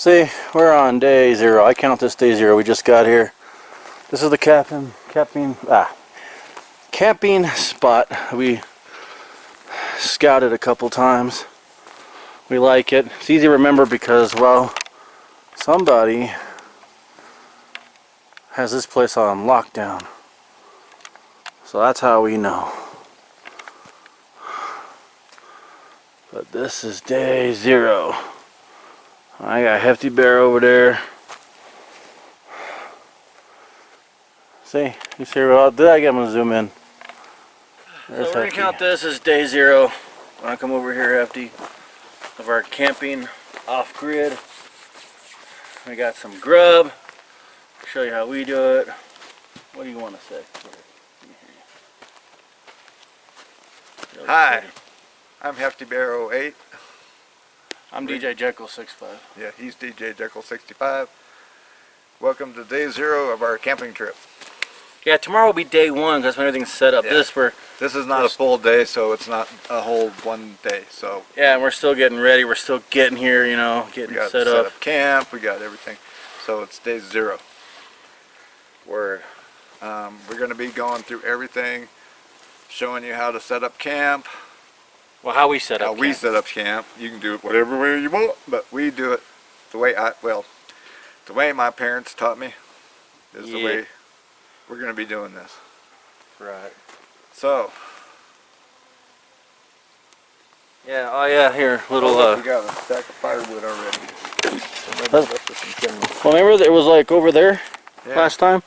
See, we're on day 0. I count this day 0. We just got here. This is the camping spot. We scouted a couple times. We like it. It's easy to remember because, well, somebody has this place on lockdown. So that's how we know. But this is day 0. I got Heftybear over there. See, you see, well, did I get him to zoom in? There's so we're gonna count this as day 0. When I come over here, Hefty, of our camping off-grid. We got some grub. Show you how we do it. What do you want to say? Hi, I'm Heftybear 08. I'm DJ Jekyll 65. Yeah, he's DJ Jekyll 65. Welcome to day 0 of our camping trip. Yeah, tomorrow will be day 1 because everything's set up. Yeah. This is not a full day, so it's not a whole one day. So yeah, and we're still getting ready. We're still getting here, you know, getting set up camp. We got everything. So it's day 0. Word. We're going to be going through everything, showing you how to set up camp. Well, how we set up camp. We set up camp. You can do it whatever way you want, but we do it the way the way my parents taught me is the way we're going to be doing this. Right. So. Yeah, oh yeah, here, little, we got a stack of firewood already. Well, remember it was like over there last time?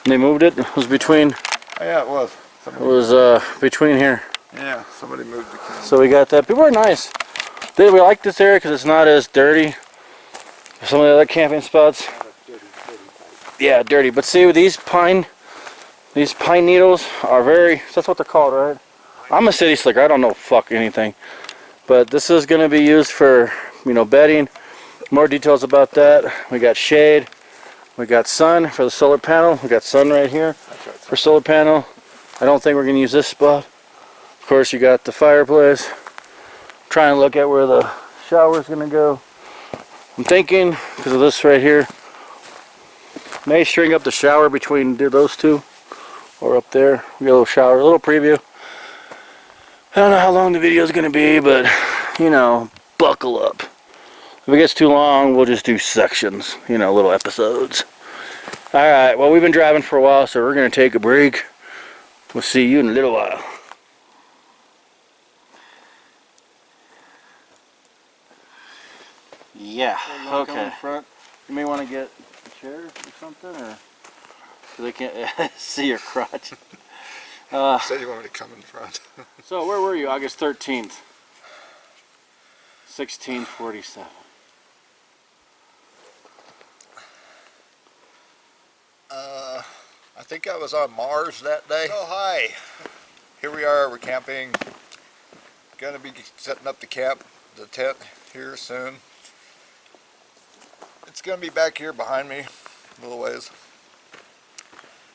And they moved it. It was between. Oh, yeah, it was. It was between here. Yeah, somebody moved the camp. So we got that. People are nice. We like this area because it's not as dirty as some of the other camping spots. Yeah, dirty. But see, these pine needles are very. That's what they're called, right? I'm a city slicker. I don't know fuck anything. But this is going to be used for, you know, bedding. More details about that. We got shade. We got sun for the solar panel. We got sun right here for solar panel. I don't think we're going to use this spot. Of course, you got the fireplace. Trying to look at where the shower is going to go. I'm thinking, because of this right here, may string up the shower between those two, or up there. We got a little shower, a little preview. I don't know how long the video is going to be, but, you know, buckle up. If it gets too long, we'll just do sections, you know, little episodes. Alright, well, we've been driving for a while, so we're going to take a break. We'll see you in a little while. Yeah, okay. Front. You may want to get a chair or something, or so they can't see your crotch. You said you wanted to come in front. So where were you? August 13th, 1647. I think I was on Mars that day. Oh, hi. Here we are. We're camping. Going to be setting up the tent here soon. It's going to be back here behind me a little ways.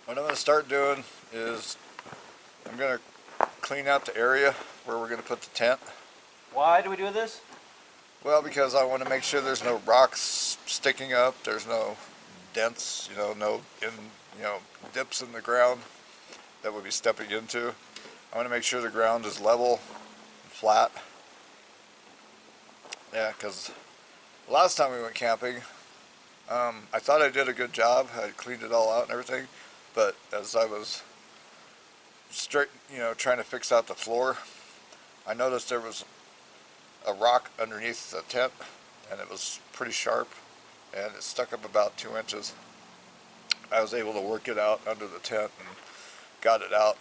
What I'm going to start doing is I'm going to clean out the area where we're going to put the tent. Why do we do this? Well, because I want to make sure there's no rocks sticking up, there's no dents, you know, no dips in the ground that we'll be stepping into. I want to make sure the ground is level and flat. Yeah, because last time we went camping, I thought I did a good job. I cleaned it all out and everything, but as I was trying to fix out the floor, I noticed there was a rock underneath the tent, and it was pretty sharp, and it stuck up about 2 inches. I was able to work it out under the tent and got it out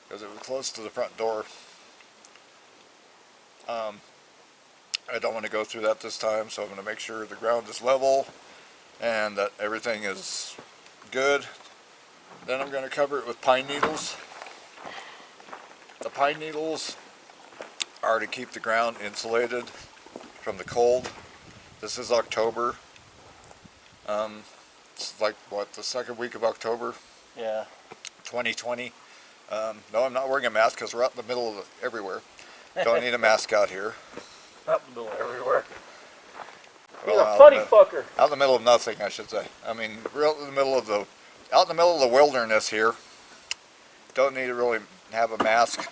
because it was close to the front door. I don't want to go through that this time, so I'm going to make sure the ground is level and that everything is good. Then I'm going to cover it with pine needles. The pine needles are to keep the ground insulated from the cold. This is October. It's like, what, the second week of October? Yeah. 2020. No, I'm not wearing a mask because we're out in the middle of everywhere. Don't need a mask out here. Out in the middle of everywhere. He's Well, a funny fucker. out in the middle of nothing, I should say. I mean, real in the middle of the, out in the middle of the wilderness here. Don't need to really have a mask.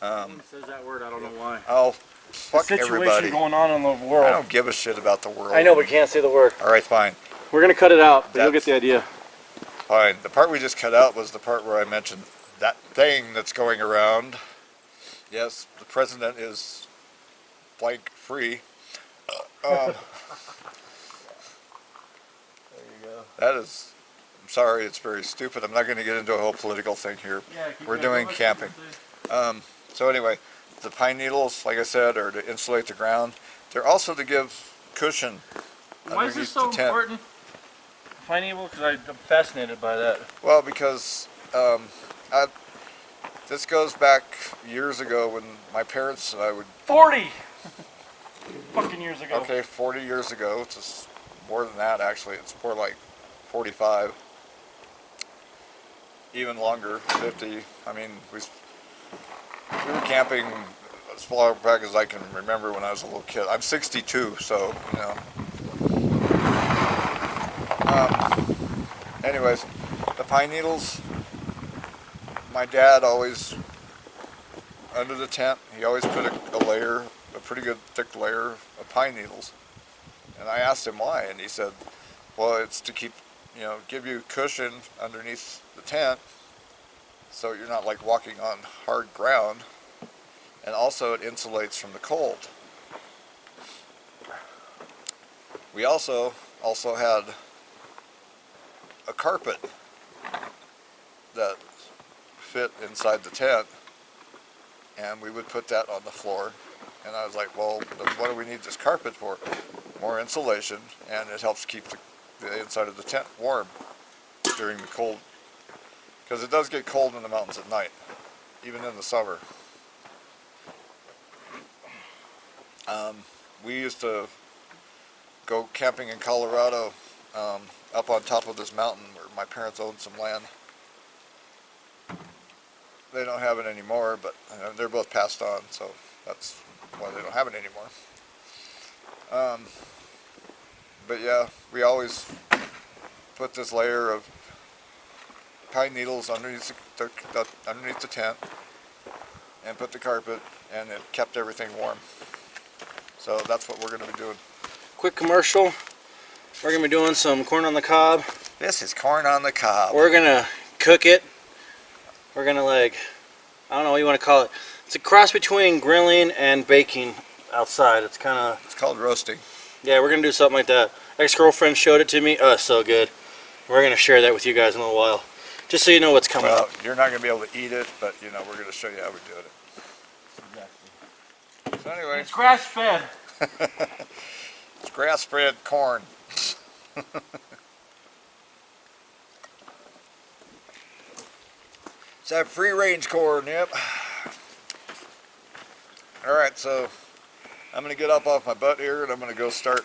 No one says that word. I don't know why. Oh, The fuck situation everybody. going on in the I world. don't give a shit about the world. I know, but can't say the word. All right, fine. We're gonna cut it out, but you'll get the idea. Fine. The part we just cut out was the part where I mentioned that thing that's going around. Yes, the president is blank free. There you go. That is, I'm sorry, it's very stupid. I'm not going to get into a whole political thing here. Yeah, We're doing camping. So anyway, the pine needles, like I said, are to insulate the ground. They're also to give cushion Why is this underneath so the tent. important? Pine needle? Because I'm fascinated by that. Well, because this goes back years ago when my parents and I would... 40 fucking years ago. Okay, 40 years ago. It's just more than that, actually. It's more like 45. Even longer, 50. I mean, we were camping as far back as I can remember when I was a little kid. I'm 62, so, you know. Anyways, the pine needles, my dad always, under the tent, he always put a layer, a pretty good thick layer of pine needles. And I asked him why, and he said, well, it's to keep, you know, give you cushion underneath the tent so you're not like walking on hard ground, and also it insulates from the cold. We also had a carpet that fit inside the tent, and we would put that on the floor. And I was like, well, then what do we need this carpet for? More insulation, and it helps keep the inside of the tent warm during the cold, because it does get cold in the mountains at night, even in the summer. We used to go camping in Colorado, up on top of this mountain where my parents owned some land. They don't have it anymore, but they're both passed on, so that's why they don't have it anymore. But yeah, we always put this layer of pine needles underneath the tent and put the carpet, and it kept everything warm. So that's what we're going to be doing. Quick commercial. We're going to be doing some corn on the cob. This is corn on the cob. We're going to cook it. We're going to, like, I don't know what you want to call it. It's a cross between grilling and baking outside. It's kind of... It's called roasting. Yeah, we're going to do something like that. Ex-girlfriend showed it to me. Oh, it's so good. We're going to share that with you guys in a little while. Just so you know what's coming up. You're not going to be able to eat it, but, you know, we're going to show you how we do it. So anyway. It's grass-fed. It's grass-fed corn. It's that free-range corn, yep. Alright, so I'm going to get up off my butt here, and I'm going to go start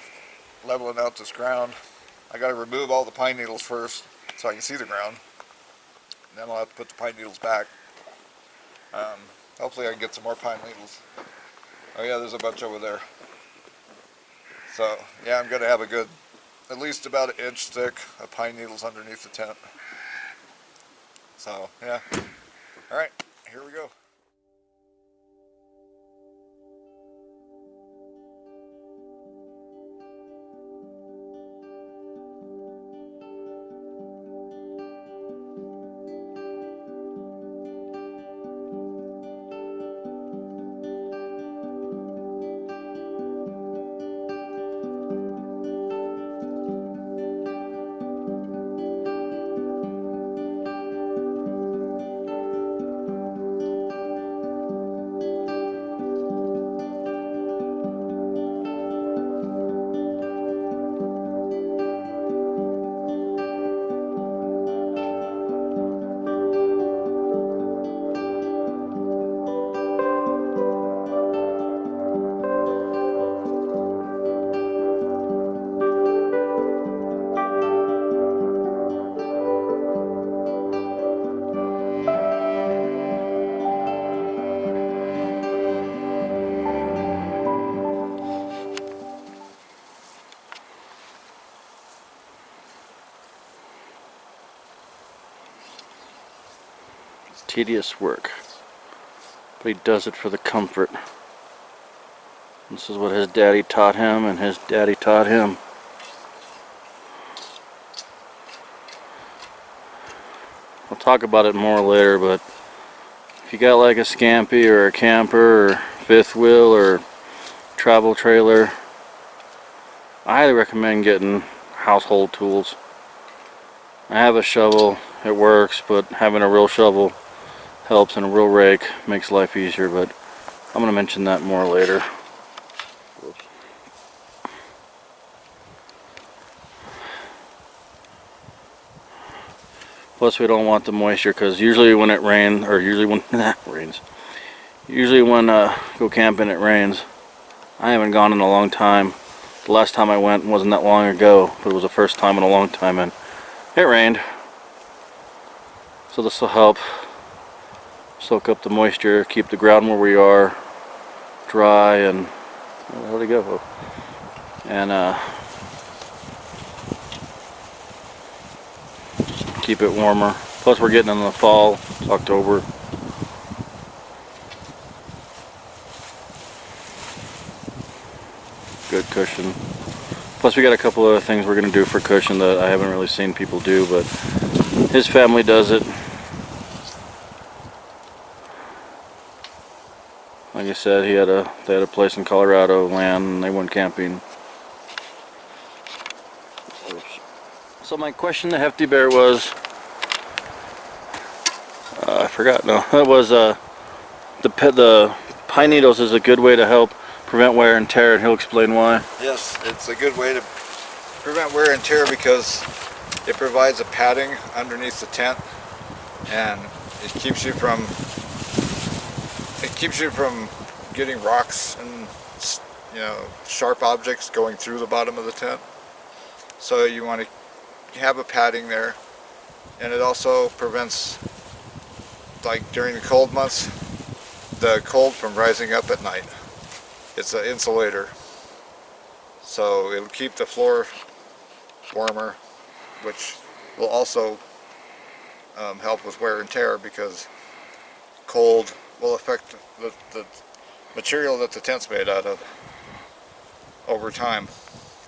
leveling out this ground. I got to remove all the pine needles first so I can see the ground. And then I'll have to put the pine needles back. Hopefully I can get some more pine needles. Oh yeah, there's a bunch over there. So yeah, I'm going to have a good, at least about 1 inch thick of pine needles underneath the tent. So yeah. Alright, here we go. tedious work, but he does it for the comfort. This is what his daddy taught him, and his daddy taught him. I'll talk about it more later, but if you got like a Scampy or a camper or fifth wheel or travel trailer, I highly recommend getting household tools. I have a shovel, it works, but having a real shovel helps, and a real rake makes life easier, but I'm going to mention that more later. Whoops. Plus we don't want the moisture, because usually when it rains, or usually when usually when go camping it rains. I haven't gone in a long time. The last time I went wasn't that long ago, but it was the first time in a long time, and it rained. So this will help soak up the moisture, keep the ground where we are dry, and where'd it go? And keep it warmer. Plus we're getting in the fall, it's October. Good cushion. Plus we got a couple other things we're going to do for cushion that I haven't really seen people do, but his family does it. Like I said, they had a place in Colorado, land, and they went camping. Oops. So my question to Heftybear was, I forgot. No, that was the pine needles is a good way to help prevent wear and tear, and he'll explain why. Yes, it's a good way to prevent wear and tear because it provides a padding underneath the tent, and it keeps you from getting rocks and, you know, sharp objects going through the bottom of the tent. So you want to have a padding there, and it also prevents, like during the cold months, the cold from rising up at night. It's an insulator, so it'll keep the floor warmer, which will also help with wear and tear, because cold will affect the material that the tent's made out of over time,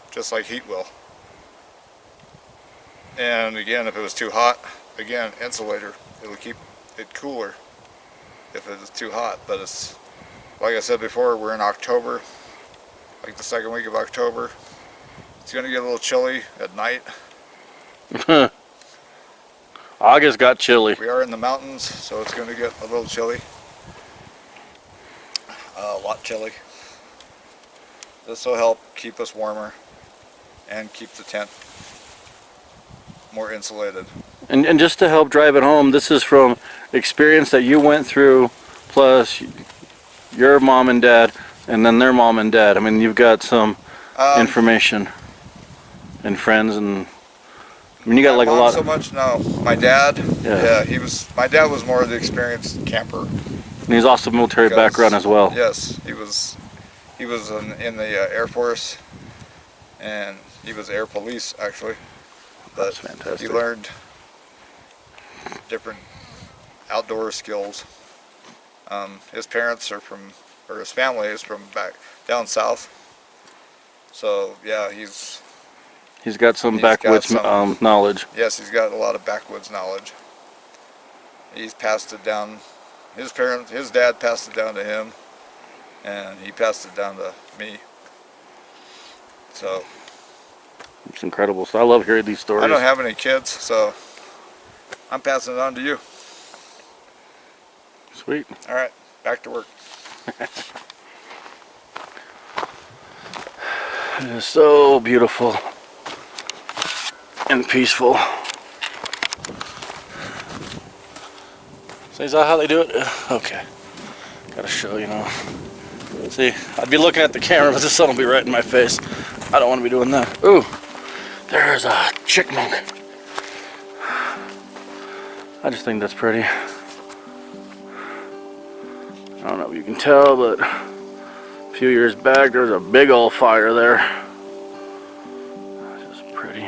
just like heat will. And again, if it was too hot, again, insulator, it'll keep it cooler if it's too hot. But it's, like I said before, we're in October, like the second week of October. It's going to get a little chilly at night. August got chilly. We are in the mountains, so it's going to get a little chilly. A lot chilly. This will help keep us warmer and keep the tent more insulated. And just to help drive it home, this is from experience that you went through, plus your mom and dad, and then their mom and dad. I mean, you've got some information and friends, and I mean, you got like a lot. So much, no. My dad, yeah, my dad was more of the experienced camper. And he's also military background as well. Yes, he was in the Air Force, and he was Air Police actually. But that's fantastic. He learned different outdoor skills. His parents are from, or his family is from back down south. So yeah, he's got some backwoods knowledge. Yes, he's got a lot of backwoods knowledge. He's passed it down. His dad passed it down to him, and he passed it down to me. So it's incredible. So I love hearing these stories. I don't have any kids, so I'm passing it on to you. Sweet. All right, back to work. It is so beautiful and peaceful. So is that how they do it? Okay. Gotta show, you know. See, I'd be looking at the camera, but the sun will be right in my face. I don't want to be doing that. Ooh, there's a chickmunk. I just think that's pretty. I don't know if you can tell, but a few years back there was a big old fire there. Just pretty.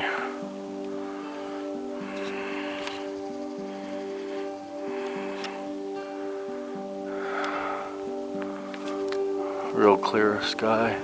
Real clear sky.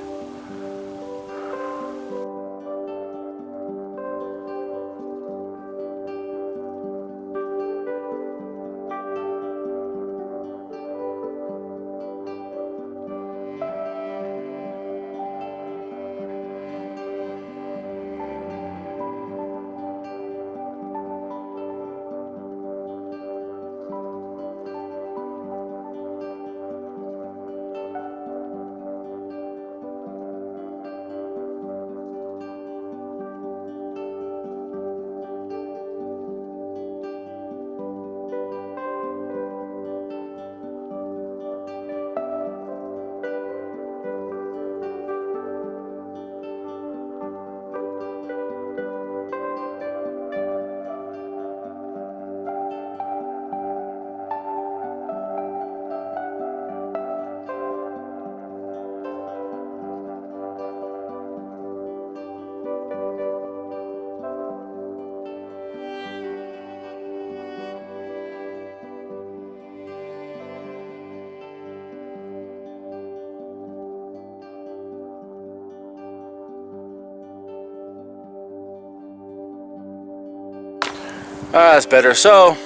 That's better. So,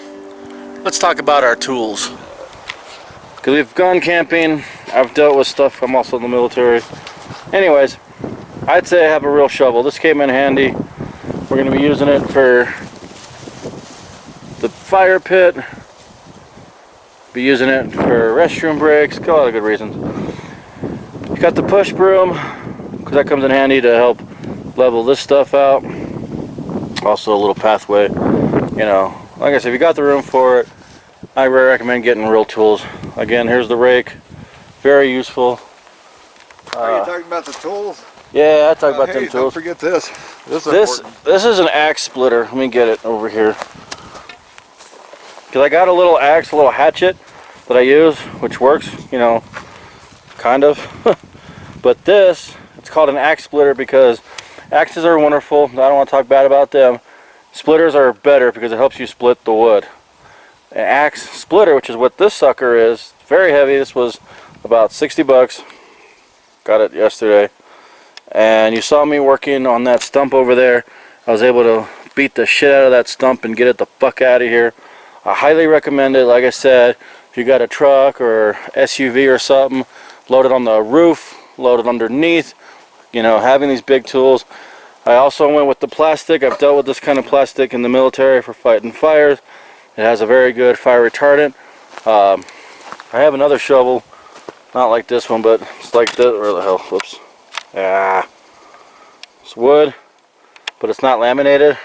let's talk about our tools. Because we've gone camping, I've dealt with stuff, I'm also in the military. Anyways, I'd say I have a real shovel. This came in handy. We're going to be using it for the fire pit. Be using it for restroom breaks, got a lot of good reasons. You got the push broom, because that comes in handy to help level this stuff out. Also a little pathway. You know, like I said, if you got the room for it, I recommend getting real tools. Again, here's the rake, very useful. Are you talking about the tools? Yeah, I talk about them Hey, tools. don't forget this. This is an axe splitter. Let me get it over here. Because I got a little axe, a little hatchet that I use, which works, you know, kind of. But this, it's called an axe splitter because axes are wonderful. I don't want to talk bad about them. Splitters are better because it helps you split the wood. An axe splitter, which is what this sucker is, very heavy. This was about 60 bucks. Got it yesterday. And you saw me working on that stump over there. I was able to beat the shit out of that stump and get it the fuck out of here. I highly recommend it. Like I said, if you got a truck or SUV or something, load it on the roof, load it underneath. You know, having these big tools. I also went with the plastic. I've dealt with this kind of plastic in the military for fighting fires. It has a very good fire retardant. I have another shovel, not like this one, but it's like this. Where the hell? Whoops. Ah. It's wood, but it's not laminated.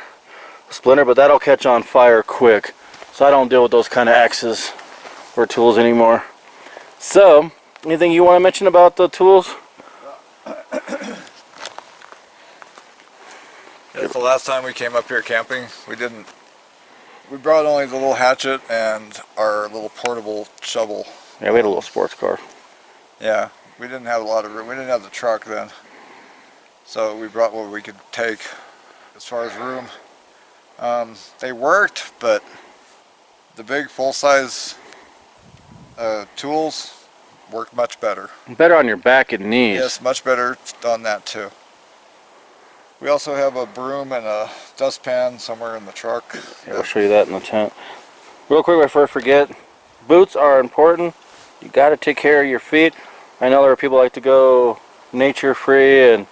Splinter, but that'll catch on fire quick. So I don't deal with those kind of axes or tools anymore. So, anything you want to mention about the tools? It's the last time we came up here camping. We brought only the little hatchet and our little portable shovel. Yeah, we had a little sports car. Yeah, we didn't have a lot of room. We didn't have the truck then. So we brought what we could take as far as room. They worked, but the big full-size tools worked much better. Better on your back and knees. Yes, much better on that too. We also have a broom and a dustpan somewhere in the truck. Yeah, I'll show you that in the tent. Real quick before I forget, boots are important. You got to take care of your feet. I know there are people like to go nature free and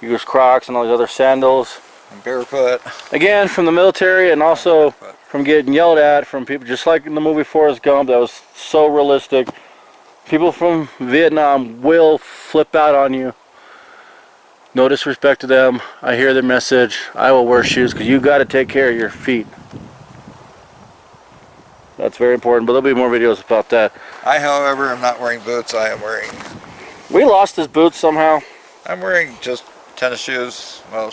use Crocs and all these other sandals. And barefoot. Again, from the military and also from getting yelled at from people, just like in the movie Forrest Gump, that was so realistic. People from Vietnam will flip out on you. No disrespect to them. I hear their message. I will wear shoes because you got to take care of your feet. That's very important, but there'll be more videos about that. I, however, am not wearing boots. I am wearing... We lost his boots somehow. I'm wearing just tennis shoes, well,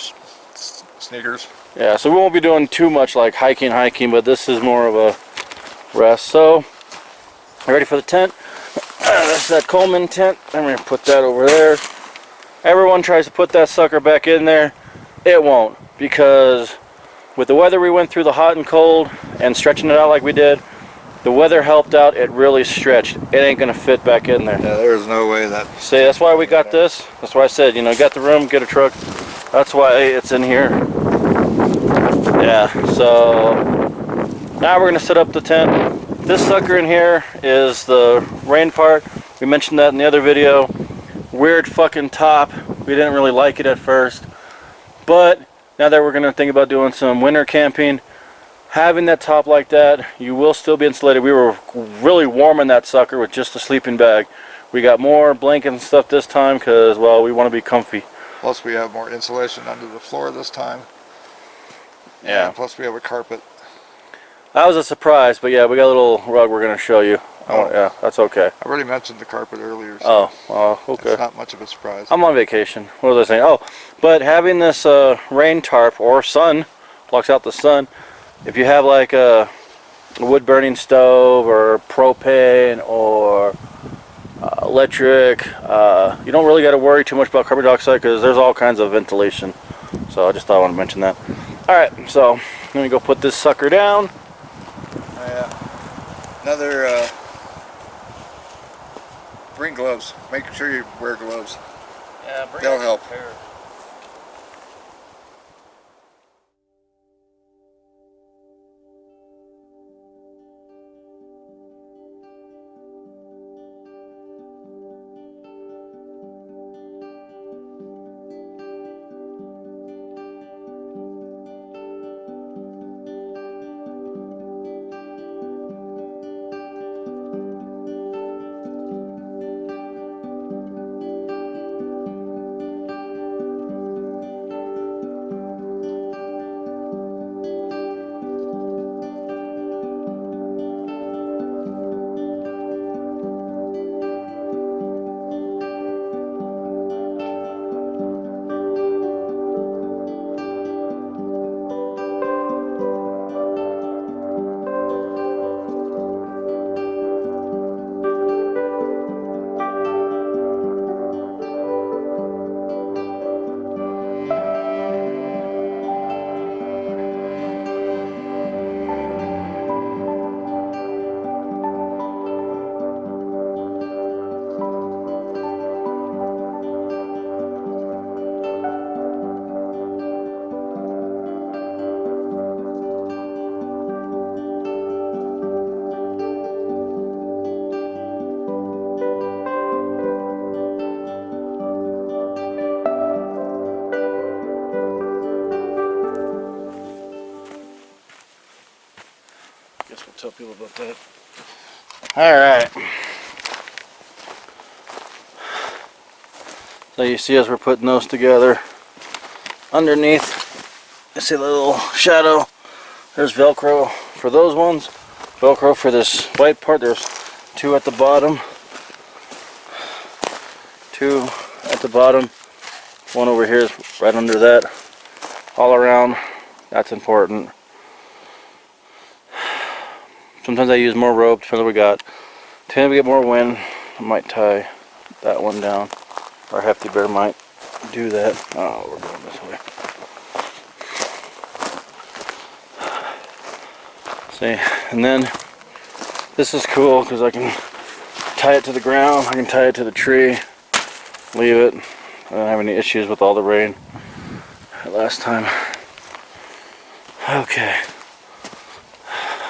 sneakers. Yeah, so we won't be doing too much like hiking, but this is more of a rest. So, ready for the tent? That's that Coleman tent. I'm going to put that over there. Everyone tries to put that sucker back in there. It won't, because with the weather we went through, the hot and cold, and stretching it out like we did, The weather helped out. It really stretched. It ain't gonna fit back in there. Yeah, there's no way that. See, that's why we got this. That's why I said, you know, got the room, get a truck. That's why it's in here. Yeah, so now we're gonna set up the tent. This sucker in here is the rain part. We mentioned that in the other video. Weird fucking top. We didn't really like it at first. But now that we're gonna think about doing some winter camping, having that top like that, you will still be insulated. We were really warm in that sucker with just a sleeping bag. We got more blankets and stuff this time because, well, we want to be comfy. Plus we have more insulation under the floor this time. Yeah. And plus we have a carpet. That was a surprise, but yeah, we got a little rug we're going to show you. Yeah, that's okay. I already mentioned the carpet earlier. So okay. It's not much of a surprise. I'm on vacation. What was I saying? Oh, but having this rain tarp or sun, blocks out the sun. If you have like a wood burning stove or propane or electric, you don't really got to worry too much about carbon dioxide because there's all kinds of ventilation. So I just thought I wanted to mention that. Alright, so let me go put this sucker down. Another, bring gloves. Make sure you wear gloves. Yeah, they'll help. Guess we'll tell people about that. Alright. So you see as we're putting those together, underneath, you see the little shadow. There's Velcro for those ones. Velcro for this white part. There's two at the bottom. Two at the bottom. One over here is right under that. All around. That's important. Sometimes I use more rope, depends what we got. Tend to get more wind, I might tie that one down. Our Heftybear might do that. Oh, we're going this way. See, and then this is cool because I can tie it to the ground, I can tie it to the tree, leave it. I don't have any issues with all the rain last time. Okay.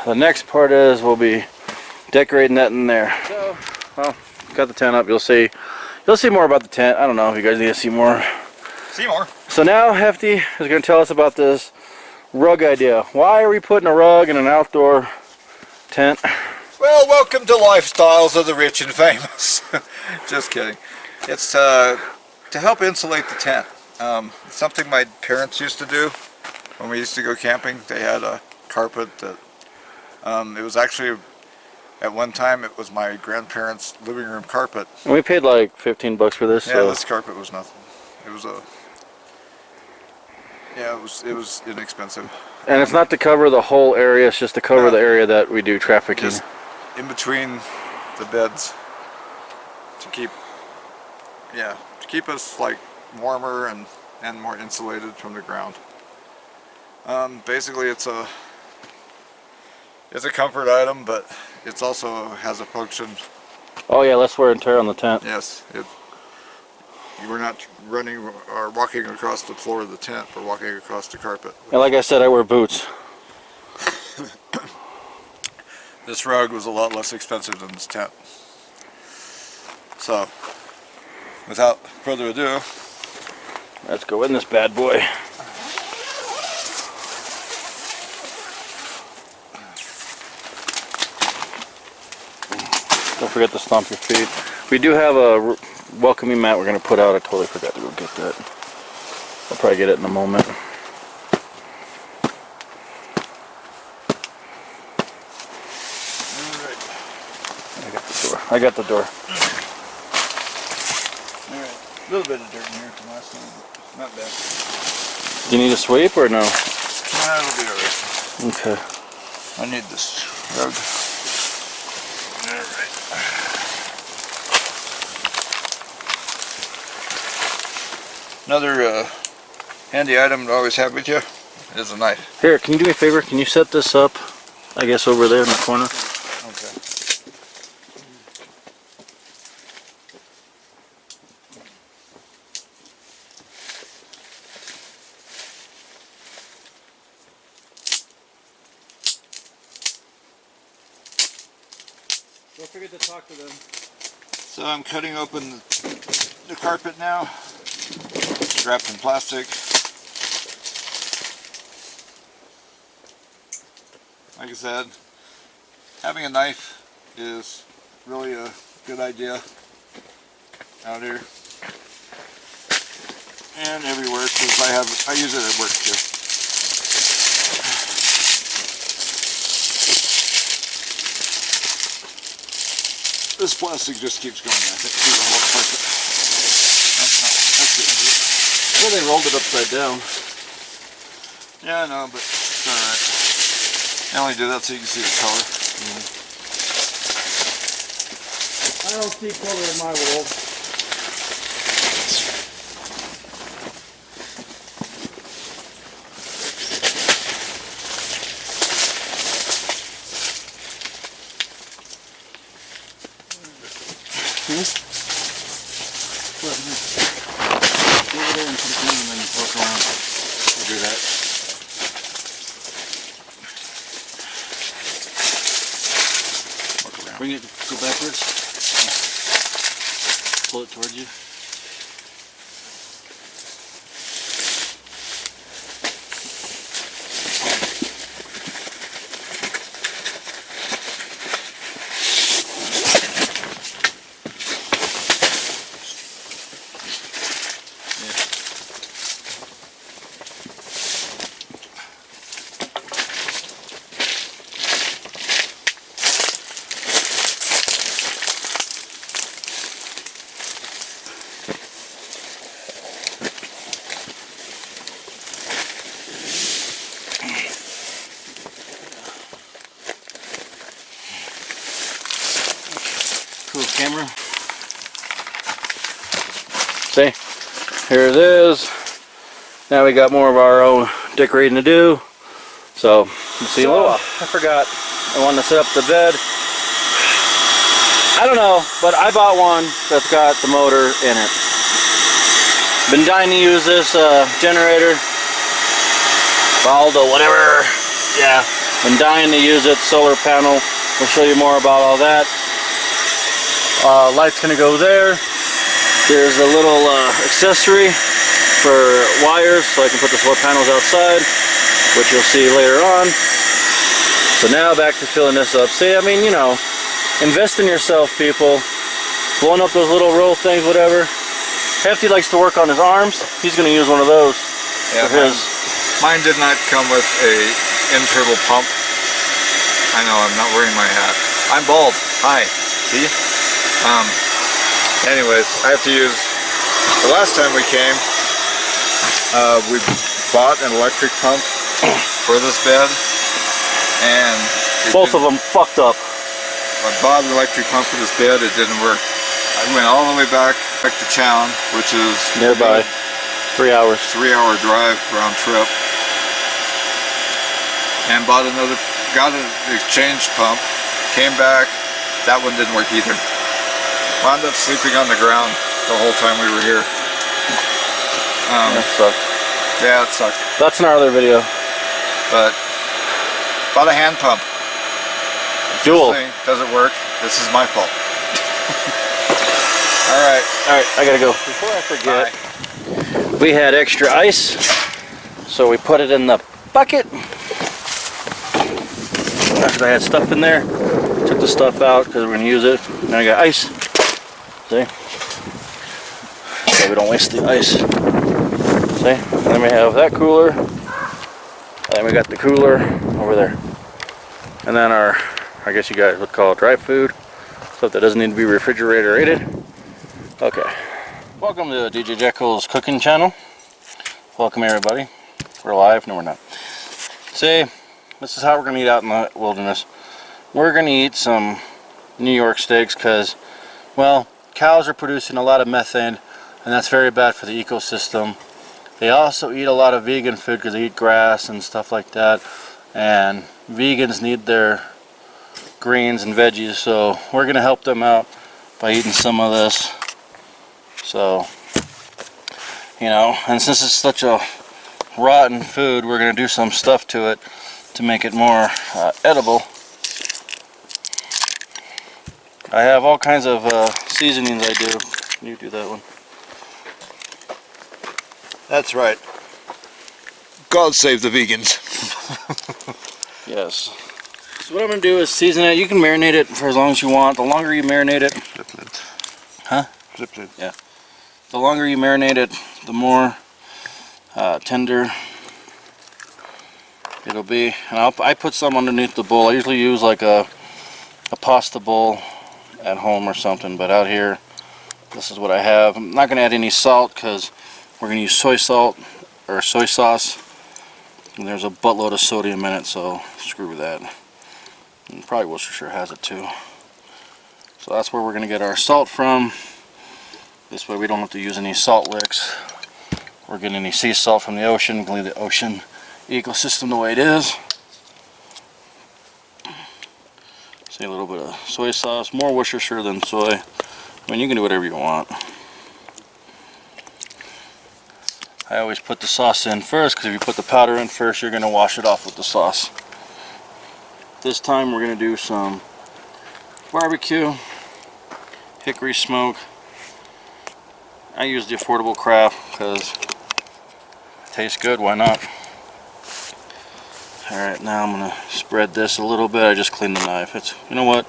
The next part is we'll be decorating that in there. So, well, got the tent up. You'll see more about the tent. I don't know if you guys need to see more. See more. So now Hefty is going to tell us about this rug idea. Why are we putting a rug in an outdoor tent? Well, welcome to Lifestyles of the Rich and Famous. Just kidding. It's to help insulate the tent. It's something my parents used to do when we used to go camping. They had a carpet that it was actually, at one time, it was my grandparents' living room carpet. And we paid like 15 bucks for this. Yeah, so. this carpet was nothing. It was it was inexpensive. And it's not to cover the whole area, it's just to cover the area that we do trafficking. Just in between the beds to keep us like warmer and more insulated from the ground. Basically it's a comfort item, but It also has a function. Oh yeah, less wear and tear on the tent. Yes, we're not running or walking across the floor of the tent. We're walking across the carpet. And like I said, I wear boots. This rug was a lot less expensive than this tent. So, without further ado, Let's go in this bad boy. Don't forget to stomp your feet. We do have a welcoming mat we're going to put out. I totally forgot to go get that. I'll probably get it in a moment. I got the door. Alright, a little bit of dirt in here from last time, but not bad. Do you need a sweep or no? That'll be alright. Okay. I need this rug. Alright. Another handy item to always have with you is a knife. Here, can you do me a favor? Can you set this up, I guess, over there in the corner? Okay. Don't forget to talk to them. So I'm cutting open the carpet now. It's wrapped in plastic. Like I said, having a knife is really a good idea out here and everywhere, because I use it at work too. This plastic just keeps going, I think, through the whole carpet. That's the end of it. Well, they rolled it upside down. Yeah, I know, but it's alright. I only do that so you can see the color. I don't see color in my world. Go over there and put it in and then poke around. I'll do that. Walk around. Bring it, go backwards. Pull it towards you. Cool camera. See, here it is. Now we got more of our own decorating to do. So, we'll see you in a little while. I forgot. I wanted to set up the bed. I don't know, but I bought one that's got the motor in it. Been dying to use this generator. Baldo, whatever. Yeah, been dying to use it. Solar panel. We'll show you more about all that. Light's gonna go there. There's a little accessory for wires, so I can put the solar panels outside, which you'll see later on. So now back to filling this up. See, I mean, you know, invest in yourself, people. Blowing up those little roll things, whatever. Hefty likes to work on his arms. He's gonna use one of those Yeah, for his. mine did not come with a internal pump. I know, I'm not wearing my hat. I'm bald. Hi. See? Anyways, I have to use, the last time we came, we bought an electric pump for this bed, and Both of them fucked up. I bought an electric pump for this bed, it didn't work. I went all the way back to town, which is Nearby. 3 hours. 3-hour drive round trip, and got an exchange pump, Came back, that one didn't work either. Wound up sleeping on the ground the whole time we were here. That sucked. Yeah, it sucked. That's in our other video. But bought a hand pump. Dual. This thing doesn't work. This is my fault. Alright, I gotta go. Before I forget, we had extra ice, so we put it in the bucket. After I had stuff in there, took the stuff out because we're gonna use it. Now I got ice. See? So we don't waste the ice. See? And then we have that cooler. And then we got the cooler over there. And then our, I guess you guys would call it dry food. Stuff that doesn't need to be refrigerator rated. Okay. Welcome to DJ Jekyll's cooking channel. Welcome everybody. We're live. No, we're not. See, this is how we're going to eat out in the wilderness. We're going to eat some New York steaks because, well, cows are producing a lot of methane, and that's very bad for the ecosystem. They also eat a lot of vegan food because they eat grass and stuff like that, and vegans need their greens and veggies, so we're going to help them out by eating some of this. So, you know, and since it's such a rotten food, we're going to do some stuff to it to make it more edible. I have all kinds of seasonings I do. You do that one. that's right. God save the vegans. Yes. So what I'm going to do is season it. You can marinate it for as long as you want. The longer you marinate it... Huh? Yeah. The longer you marinate it, the more tender it'll be. And I put some underneath the bowl. I usually use like a pasta bowl at home or something, but out here, this is what I have. I'm not going to add any salt because we're going to use soy salt or soy sauce. And there's a buttload of sodium in it, so screw that. And probably Worcestershire has it too. So that's where we're going to get our salt from. This way we don't have to use any salt licks. We're getting any sea salt from the ocean. We can leave the ocean ecosystem the way it is. See, a little bit of soy sauce, more Worcestershire than soy. I mean, you can do whatever you want. I always put the sauce in first because if you put the powder in first, you're going to wash it off with the sauce. This time we're going to do some barbecue, hickory smoke. I use the Affordable Craft because it tastes good, why not? Alright, now I'm going to spread this a little bit. I just cleaned the knife. It's, you know what?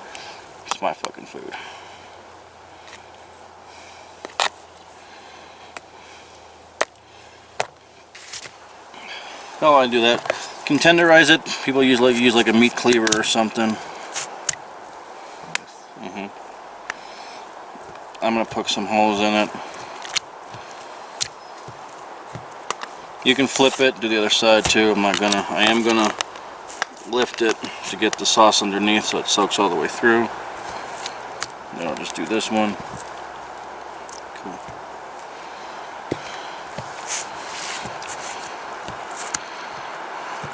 It's my fucking food. Oh, I do that. Can tenderize it. People use like a meat cleaver or something. I'm going to poke some holes in it. You can flip it, do the other side too. I am gonna lift it to get the sauce underneath so it soaks all the way through. Then I'll just do this one. Cool.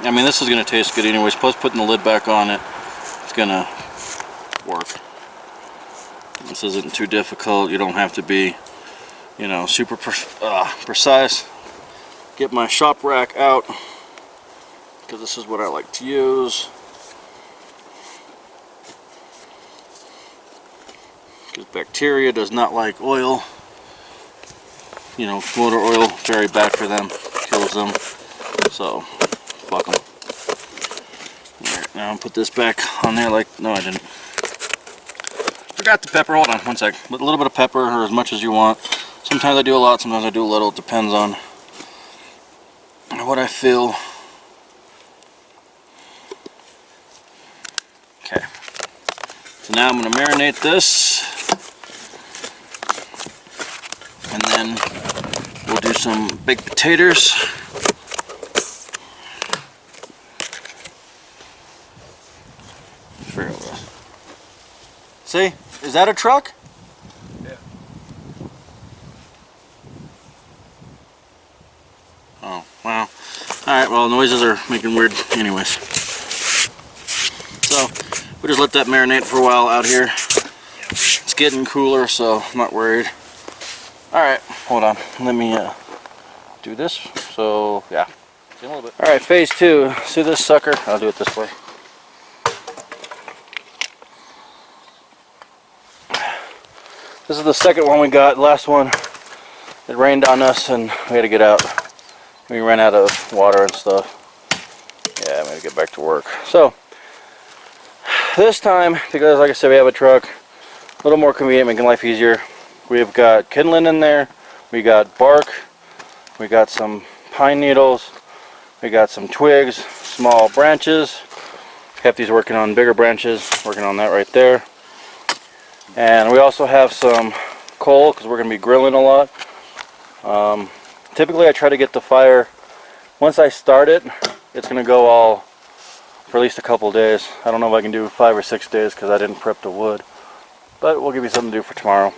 I mean, this is gonna taste good anyways. Plus putting the lid back on it, it's gonna work. This isn't too difficult. You don't have to be, you know, super precise. Get my shop rack out because this is what I like to use. Because bacteria does not like oil. You know, motor oil, very bad for them, kills them. So, fuck them. Alright, now I'll put this back on there like, no I didn't. Forgot the pepper, hold on one sec. With a little bit of pepper or as much as you want. Sometimes I do a lot, sometimes I do a little, it depends on what I feel. Okay. So now I'm going to marinate this. And then we'll do some baked potatoes. See? Is that a truck? Oh, wow. Alright, well, noises are making weird anyways. So, we just let that marinate for a while out here. It's getting cooler, so I'm not worried. Alright, hold on. Let me do this. So, yeah. Alright, phase 2. See this sucker? I'll do it this way. This is the second one we got. The last one, it rained on us and we had to get out. We ran out of water and stuff. Yeah, I'm going to get back to work. So, this time, because like I said, we have a truck, a little more convenient, making life easier. We've got kindling in there, we got bark, we got some pine needles, we got some twigs, small branches. Hefty's working on bigger branches, working on that right there. And we also have some coal, because we're going to be grilling a lot. Typically I try to get the fire, once I start it, it's going to go all for at least a couple days. I don't know if I can do 5 or 6 days because I didn't prep the wood. But we'll give you something to do for tomorrow.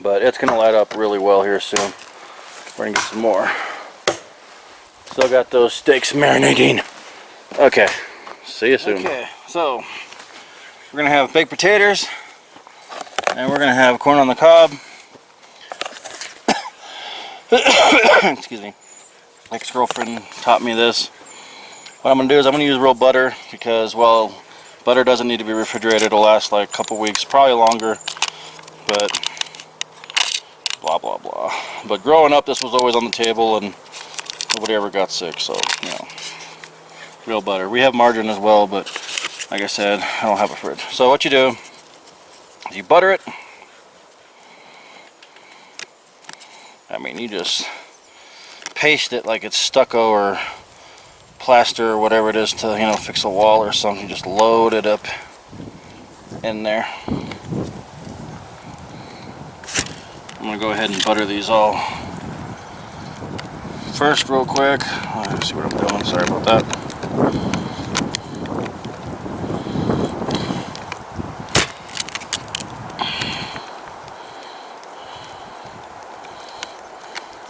But it's going to light up really well here soon. We're going to get some more. Still got those steaks marinating. Okay, see you soon. Okay, so we're going to have baked potatoes. And we're going to have corn on the cob. Excuse me. Ex-girlfriend taught me this. What I'm going to do is I'm going to use real butter because, well, butter doesn't need to be refrigerated. It'll last like a couple weeks, probably longer. But blah, blah, blah. But growing up, this was always on the table and nobody ever got sick. So, you know, real butter. We have margarine as well, but like I said, I don't have a fridge. So what you do is you butter it. I mean, you just paste it like it's stucco or plaster or whatever it is to, you know, fix a wall or something. Just load it up in there. I'm gonna go ahead and butter these all first real quick. Let's see what I'm doing. Sorry about that.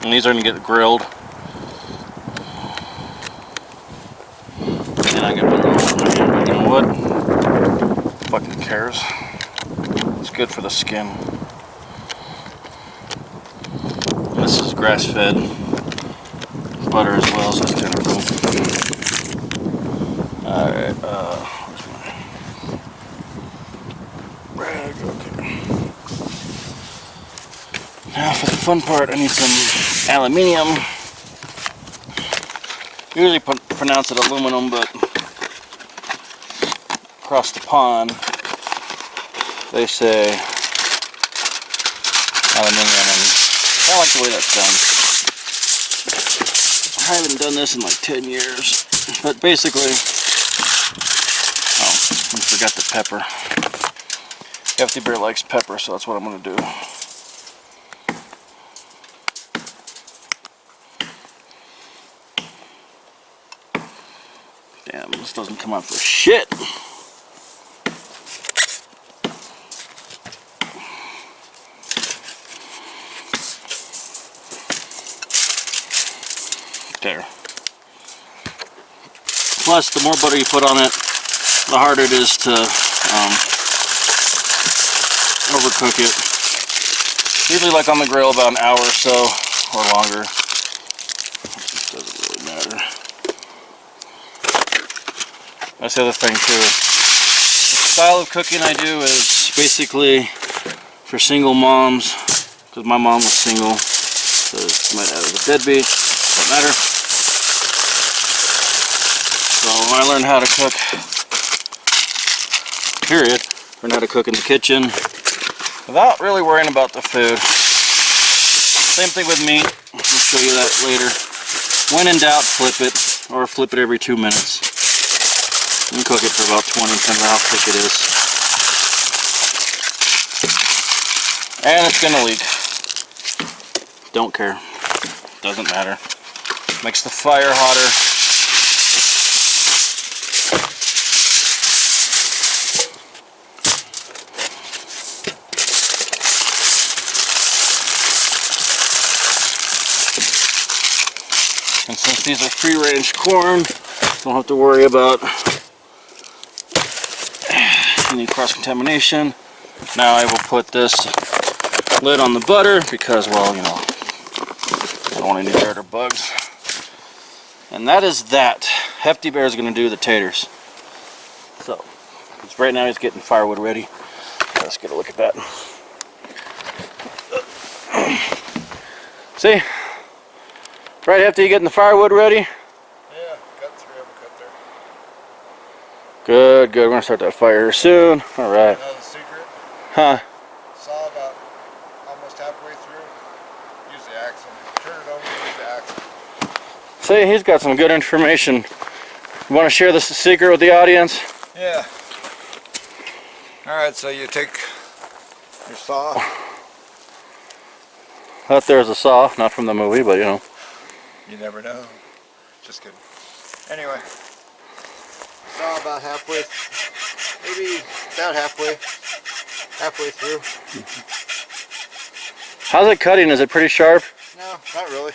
And these are gonna get grilled. And I get the wood. Fucking cares. It's good for the skin. And this is grass-fed butter as well, so it's kind of cool. Alright, where's my rag? Okay. Now for the fun part, I need some aluminium. Usually pronounce it aluminum, but across the pond they say aluminium, and I like the way that sounds. I haven't done this in like 10 years, but basically, oh, I forgot the pepper. Heftybear likes pepper, so that's what I'm going to do. Damn, this doesn't come out for shit. There. Plus, the more butter you put on it, the harder it is to overcook it. Usually, like on the grill, about an hour or so, or longer. It doesn't really matter. That's the other thing too. The style of cooking I do is basically for single moms, because my mom was single, so my dad was a deadbeat. Doesn't matter. So when I learned how to cook, period, learned how to cook in the kitchen without really worrying about the food. Same thing with meat. I'll show you that later. When in doubt, flip it, or flip it every 2 minutes. And cook it for about 20, depending on how thick it is. And it's gonna leak. Don't care. Doesn't matter. Makes the fire hotter. And since these are free-range corn, don't have to worry about You need cross-contamination. Now I will put this lid on the butter because, well, you know, I don't want any dirt or bugs. And that is that. Heftybear is going to do the taters. So, right now he's getting firewood ready. Let's get a look at that. See? Right, Hefty, you getting the firewood ready? Yeah, got 3 of them cut there. Good, good. We're going to start that fire soon. Alright. Another secret. Huh? Saw about almost halfway through. Use the axe and turn it over and use the axe. See, he's got some good information. You want to share this secret with the audience? Yeah. Alright, so you take your saw. Out there's a saw, not from the movie, but you know. You never know. Just kidding. Anyway. Saw about halfway, maybe about halfway through. How's it cutting? Is it pretty sharp? No, not really.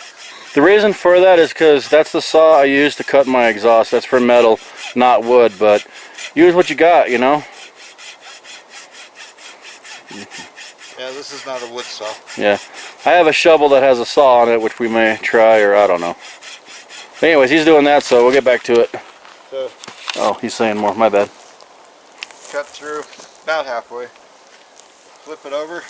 The reason for that is because that's the saw I use to cut my exhaust. That's for metal, not wood, but use what you got, you know? Yeah, this is not a wood saw. Yeah. I have a shovel that has a saw on it, which we may try, or I don't know. But anyways, he's doing that, so we'll get back to it. So, oh, he's saying more. My bad. cut through about halfway. Flip it over.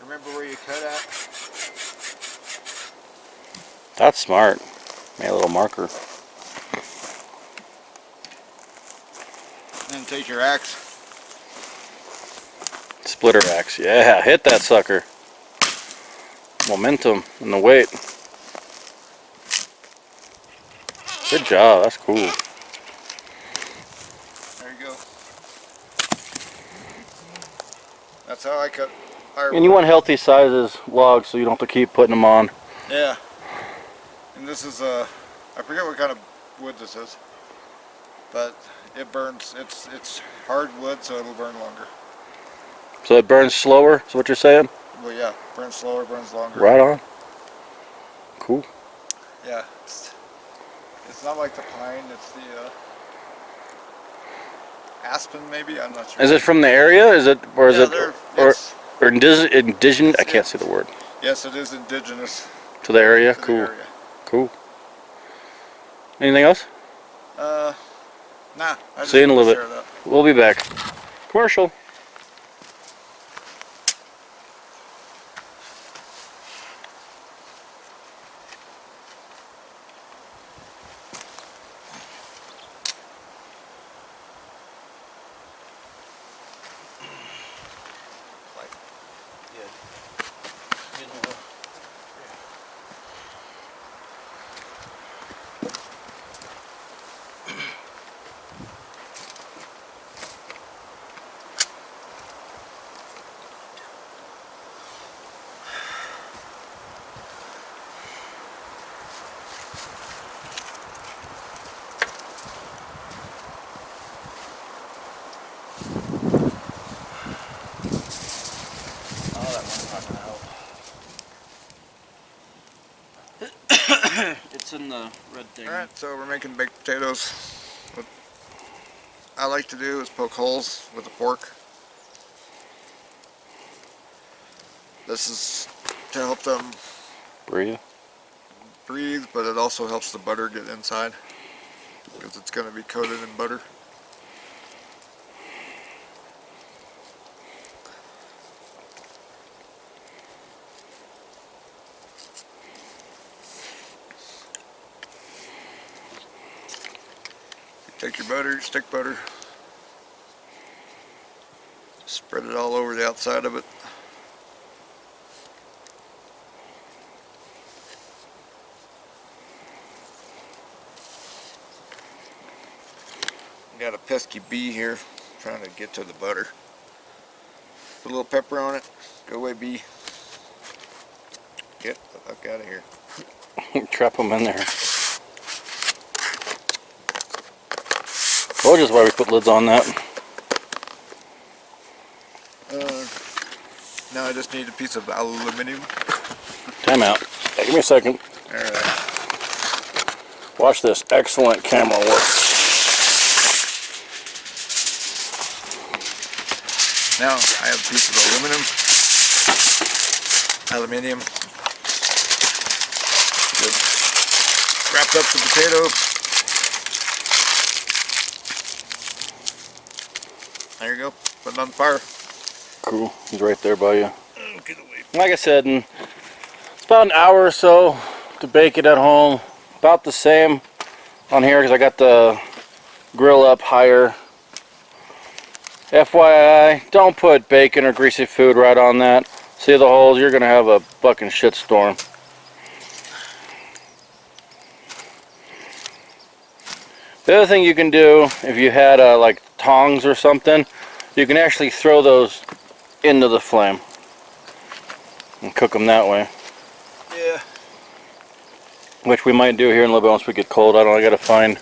Remember where you cut at? That's smart. Made a little marker. Then take your axe. Splitter axe. Yeah, hit that sucker. Momentum and the weight. Good job. That's cool. There you go. That's how I cut firewood. And you want healthy sizes logs so you don't have to keep putting them on. Yeah. And this is I forget what kind of wood this is, but it burns. It's hard wood, so it'll burn longer. So it burns slower, is what you're saying? Well, yeah, burns slower, burns longer. Right on. Cool. Yeah. It's not like the pine. It's the aspen, maybe. I'm not sure. Is it from the area? Is it, or is Yeah, it, yes. or indigenous? I can't say the word. Yes, it is indigenous To the area. to Cool. the area. Cool. Anything else? Nah. I just See you in a wanted little to bit. share that. We'll be back. Commercial. It's in the red thing. Alright, so we're making baked potatoes. What I like to do is poke holes with a fork. This is to help them Breathe. breathe, but it also helps the butter get inside because it's going to be coated in butter. Take your butter, stick butter, spread it all over the outside of it. Got a pesky bee here trying to get to the butter. Put a little pepper on it. Go away, bee. Get the fuck out of here. Trap them in there. Told you that's why we put lids on that. Now I just need a piece of aluminum. Time out. Hey, give me a second. Alright. Watch this excellent camera work. Now I have a piece of aluminium. Good. Wrapped up the potato. There you go. Put it on the fire. Cool. He's right there by you. Get away. Like I said, it's about an hour or so to bake it at home. About the same on here because I got the grill up higher. FYI, don't put bacon or greasy food right on that. See the holes? You're gonna have a fucking shitstorm. The other thing you can do, if you had like tongs or something, you can actually throw those into the flame and cook them that way. Yeah. Which we might do here in a little bit once we get cold. I gotta find.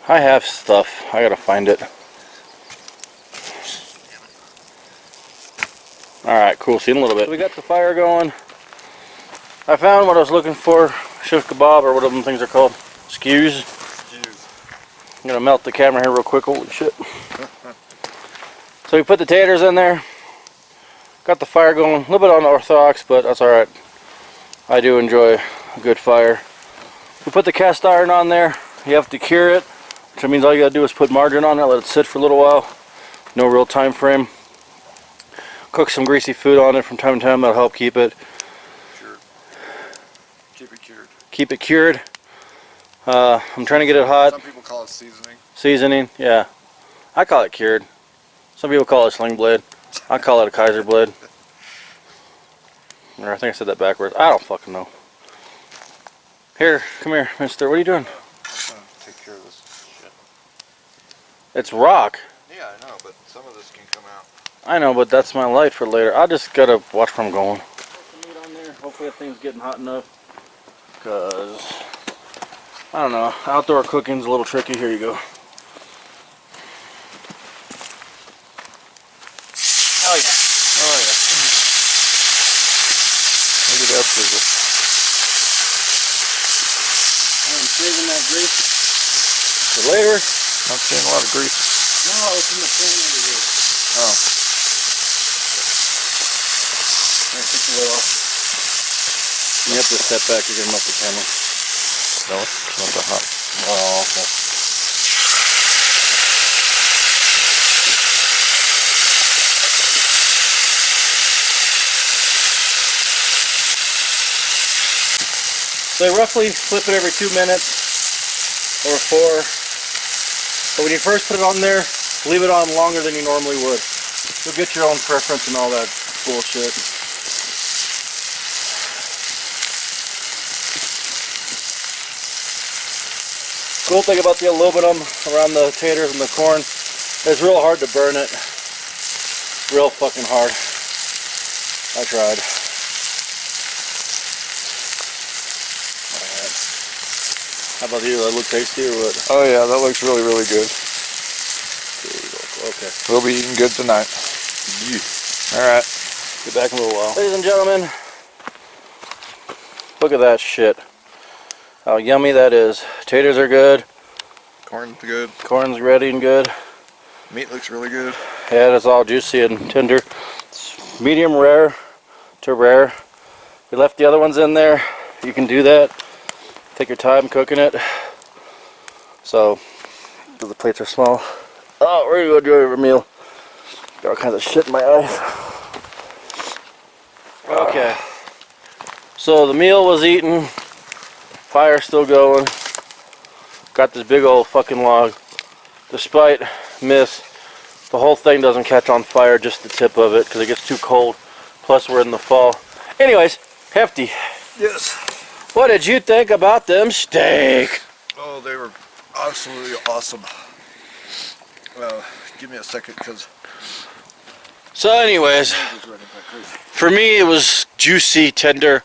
I have stuff. I gotta find it. Alright, cool. See you in a little bit. So we got the fire going. I found what I was looking for. Shish kebab, or whatever them things are called. Skews. I'm gonna melt the camera here real quick. Holy shit. So we put the taters in there. Got the fire going. A little bit unorthodox, but that's alright. I do enjoy a good fire. We put the cast iron on there. You have to cure it, which means all you gotta do is put margarine on it, let it sit for a little while. No real time frame. Cook some greasy food on it from time to time. That'll help keep it. Cured. Keep it cured. Keep it cured. I'm trying to get it hot. Some people call it seasoning. Seasoning, yeah. I call it cured. Some people call it sling blade. I call it a Kaiser blade. Or I think I said that backwards. I don't fucking know. Here, come here, mister. What are you doing? I'm gonna take care of this shit. It's rock. Yeah, I know, but some of this can come out. I know, but that's my light for later. I just gotta watch where I'm going. Put some meat on there. Hopefully that thing's getting hot enough. Because, I don't know, outdoor cooking's a little tricky. Here you go. Oh yeah. Oh yeah. Look at that sizzle. I'm saving that grease for later. Not seeing a lot of grease. No, it's in the pan over here. Oh. I took the lid off. You have to step back, you're gonna melt the camera. No, it's not that hot. Oh, okay. So I roughly flip it every 2 minutes or 4. But when you first put it on there, leave it on longer than you normally would. You'll get your own preference and all that bullshit. Cool thing about the aluminum around the taters and the corn, it's real hard to burn it. Real fucking hard. I tried. Alright. How about you? That look tasty or what? Oh yeah, that looks really, really good. Okay. We'll be eating good tonight. Yeah. Alright. Get back in a little while. Ladies and gentlemen, look at that shit. How yummy that is. Taters are good. Corn's good. Corn's ready and good. Meat looks really good. Yeah, it's all juicy and tender. It's medium rare to rare. We left the other ones in there. You can do that. Take your time cooking it. So, the plates are small. Oh, we're gonna go do a meal. Got all kinds of shit in my eyes. Okay. So the meal was eaten. Fire's still going. Got this big old fucking log. Despite myths, the whole thing doesn't catch on fire, just the tip of it, because it gets too cold. Plus we're in the fall. Anyways, Hefty. Yes. What did you think about them steak? Oh, they were absolutely awesome. Well, give me a second, because So anyways, for me it was juicy, tender.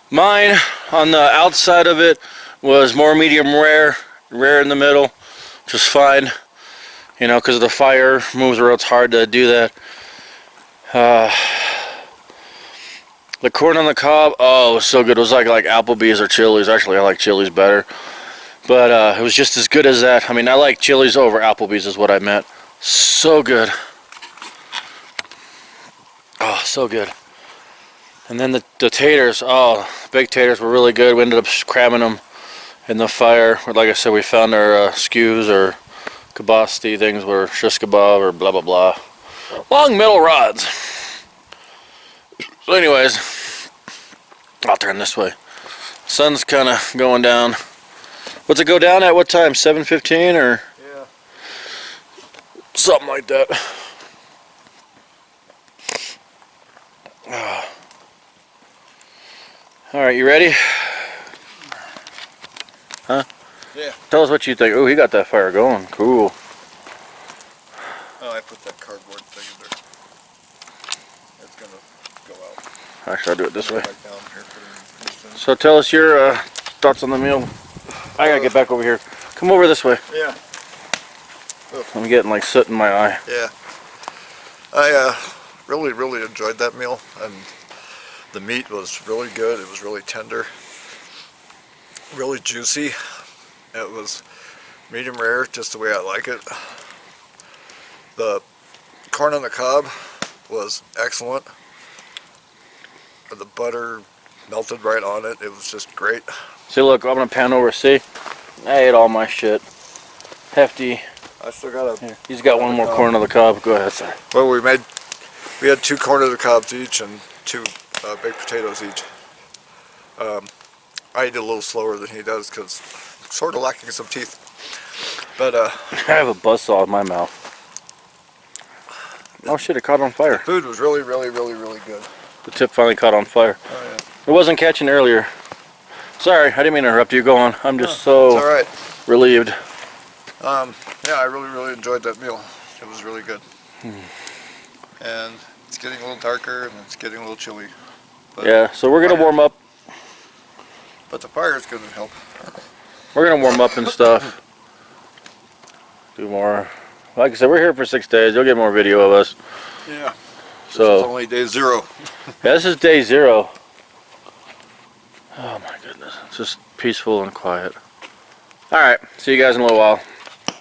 Mine, on the outside of it, was more medium rare, rare in the middle, which was fine. You know, because the fire moves where it's hard to do that. The corn on the cob, oh, it was so good. It was like Applebee's or Chili's. Actually, I like Chili's better. But it was just as good as that. I mean, I like Chili's over Applebee's is what I meant. So good. Oh, so good. And then the taters, oh, big taters were really good. We ended up cramming them in the fire. Like I said, we found our skews or kibasti things were shish kebab or blah blah blah. Long metal rods. So anyways, I'll turn this way. Sun's kind of going down. What's it go down at? What time? 7:15 or? Yeah. Something like that. Alright, you ready? Huh? Yeah. Tell us what you think. Oh, he got that fire going. Cool. Oh, I put that cardboard thing in there. It's gonna go out. Actually, I'll do it this way. Back down here for these things. So tell us your thoughts on the meal. I gotta get back over here. Come over this way. Yeah. I'm getting like soot in my eye. Yeah. I really enjoyed that meal, and the meat was really good. It was really tender, really juicy. It was medium rare, just the way I like it. The corn on the cob was excellent. The butter melted right on it. It was just great. See, look, I'm gonna pan over. See, I ate all my shit. Hefty. I still got a. Here. He's got one more corn on the cob. Go ahead, sir. Well, we had 2 corn on the cobs each and 2 baked potatoes each. I eat a little slower than he does because I'm sort of lacking some teeth. But I have a buzzsaw in my mouth. Oh shit! It caught on fire. food was really good. The tip finally caught on fire. Oh yeah. It wasn't catching earlier. Sorry, I didn't mean to interrupt you. Go on. I'm just It's so all right. relieved. Yeah, I really enjoyed that meal. It was really good. And it's getting a little darker and it's getting a little chilly. But Yeah, so we're gonna warm up. But the fire is going to help. We're gonna warm up and stuff. Do more. Like I said, we're here for 6 days. You'll get more video of us. Yeah. This is So only day 0. yeah, this is day 0. Oh my goodness, it's just peaceful and quiet. All right, see you guys in a little while.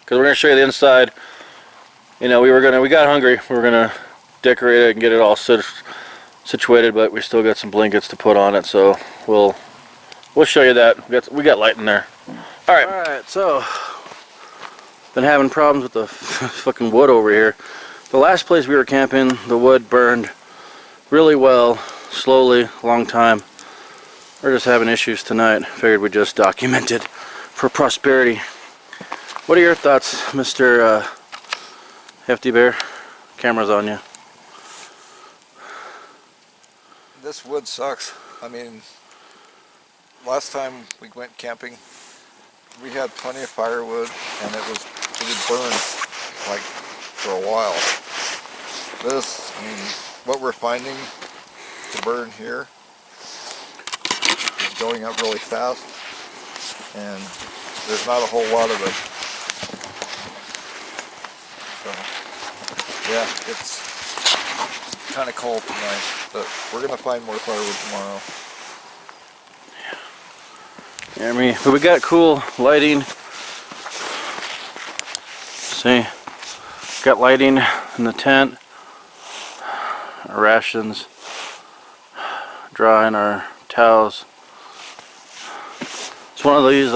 Cause we're gonna show you the inside. You know, we got hungry. We were gonna decorate it and get it all situated, but we still got some blankets to put on it. So we'll show you that. We got light in there. All right. All right. So been having problems with the fucking wood over here. The last place we were camping, the wood burned really well, slowly, long time. We're just having issues tonight. Figured we'd just document it for prosperity. What are your thoughts, Mr. Heftybear? Camera's on you. This wood sucks. I mean, last time we went camping, we had plenty of firewood and it would burn like for a while. This, I mean, what we're finding to burn here is going up really fast, and there's not a whole lot of it. So, yeah, it's kind of cold tonight, but we're going to find more firewood tomorrow. Yeah, I mean, but we got cool lighting. See, got lighting in the tent. Our rations, drying our towels. It's one of these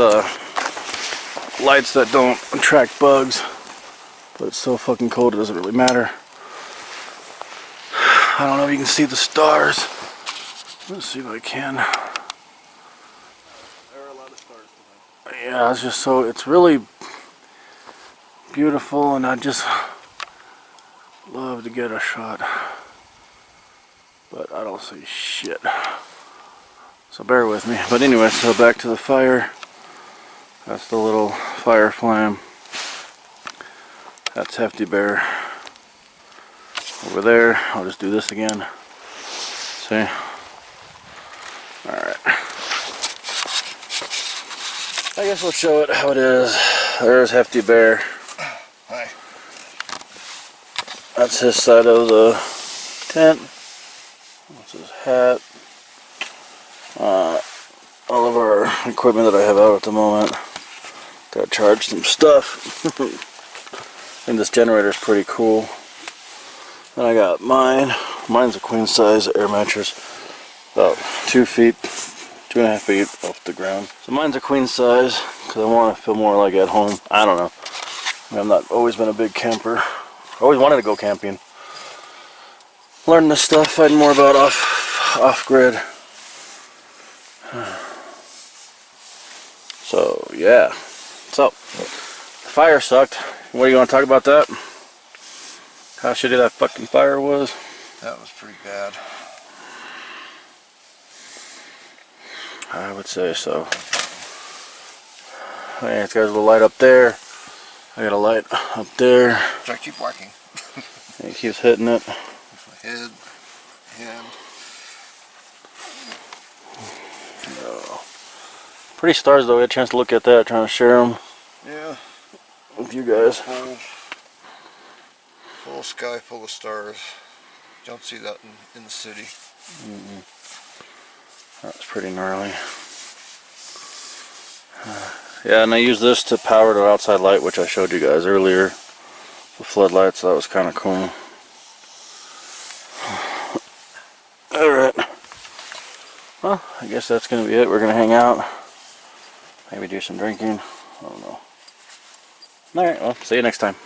lights that don't attract bugs, but it's so fucking cold it doesn't really matter. I don't know if you can see the stars. Let's see if I can. There are a lot of stars tonight. Yeah, it's really beautiful, and I just love to get a shot. But I don't see shit. So bear with me. But anyway, so back to the fire. That's the little fire flame. That's Heftybear. Over there, I'll just do this again. See? Alright. I guess we'll show it how it is. There's Heftybear. Hi. That's his side of the tent. That's his hat. All of our equipment that I have out at the moment. Gotta charge some stuff. I think this generator is pretty cool. Then I got mine. Mine's a queen size air mattress, about 2 feet, 2.5 feet off the ground. So mine's a queen size because I want to feel more like at home. I don't know. I mean, I've not always been a big camper. I always wanted to go camping. Learn this stuff, fighting more about off grid. So yeah. So the fire sucked. What are you going to talk about that? How shitty that fucking fire was? That was pretty bad. I would say so. Hey, it's got a little light up there. I got a light up there. So I keep walking. And it keeps hitting it. With my head, hand. No. Pretty stars though. We had a chance to look at that, trying to share them. Yeah. With you guys. Full sky full of stars. Don't see that in the city. That's pretty gnarly. Yeah, and I use this to power the outside light, which I showed you guys earlier. The floodlights, so that was kind of cool. Alright. Well, I guess that's going to be it. We're going to hang out. Maybe do some drinking. I don't know. Alright, well, see you next time.